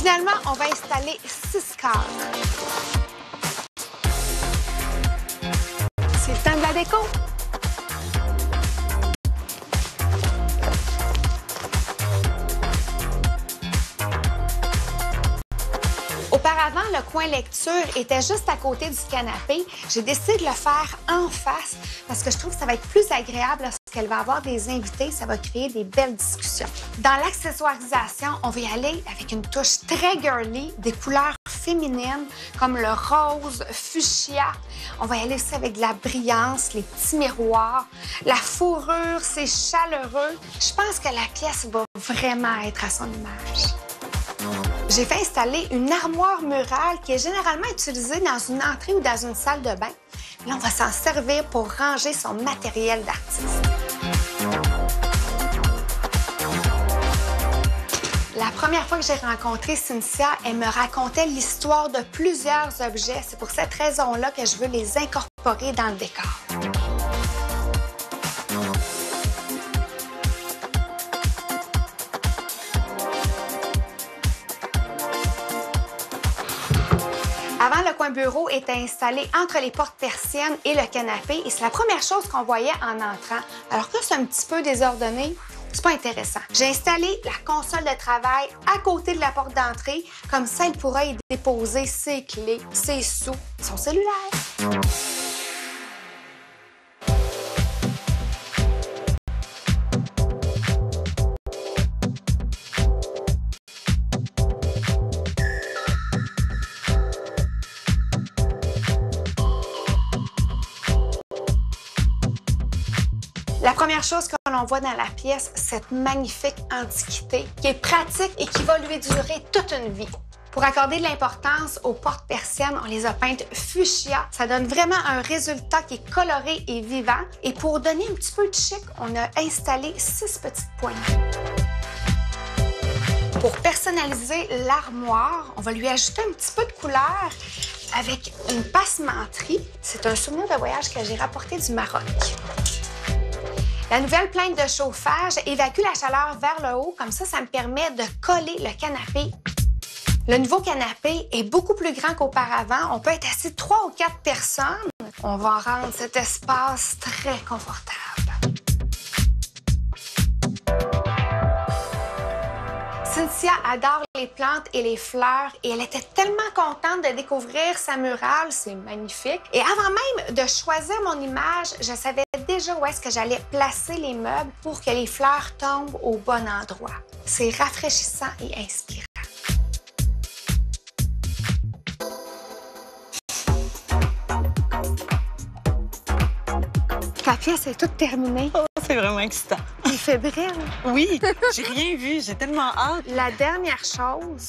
Finalement, on va installer 6 cadres. C'est le temps de la déco. Auparavant, le coin lecture était juste à côté du canapé. J'ai décidé de le faire en face parce que je trouve que ça va être plus agréable lorsqu'elle va avoir des invités. Ça va créer des belles discussions. Dans l'accessoirisation, on va y aller avec une touche très girly, des couleurs féminines comme le rose, fuchsia. On va y aller aussi avec de la brillance, les petits miroirs. La fourrure, c'est chaleureux. Je pense que la pièce va vraiment être à son image. J'ai fait installer une armoire murale qui est généralement utilisée dans une entrée ou dans une salle de bain. Là, on va s'en servir pour ranger son matériel d'artiste. La première fois que j'ai rencontré Cynthia, elle me racontait l'histoire de plusieurs objets. C'est pour cette raison-là que je veux les incorporer dans le décor. Avant, le coin bureau était installé entre les portes persiennes et le canapé et c'est la première chose qu'on voyait en entrant. Alors que là, c'est un petit peu désordonné, c'est pas intéressant. J'ai installé la console de travail à côté de la porte d'entrée, comme ça, elle pourra y déposer ses clés, ses sous, son cellulaire. La première chose que l'on voit dans la pièce, cette magnifique antiquité qui est pratique et qui va lui durer toute une vie. Pour accorder de l'importance aux portes persiennes, on les a peintes fuchsia. Ça donne vraiment un résultat qui est coloré et vivant. Et pour donner un petit peu de chic, on a installé 6 petites poignées. Pour personnaliser l'armoire, on va lui ajouter un petit peu de couleur avec une passementerie. C'est un souvenir de voyage que j'ai rapporté du Maroc. La nouvelle plainte de chauffage évacue la chaleur vers le haut. Comme ça me permet de coller le canapé. Le nouveau canapé est beaucoup plus grand qu'auparavant. On peut être assis 3 ou 4 personnes. On va rendre cet espace très confortable. Cynthia adore les plantes et les fleurs et elle était tellement contente de découvrir sa murale, c'est magnifique. Et avant même de choisir mon image, je savais déjà où est-ce que j'allais placer les meubles pour que les fleurs tombent au bon endroit. C'est rafraîchissant et inspirant. La pièce est toute terminée. Oh, c'est vraiment excitant. Il fait fébrile. Oui, j'ai rien vu, j'ai tellement hâte. La dernière chose,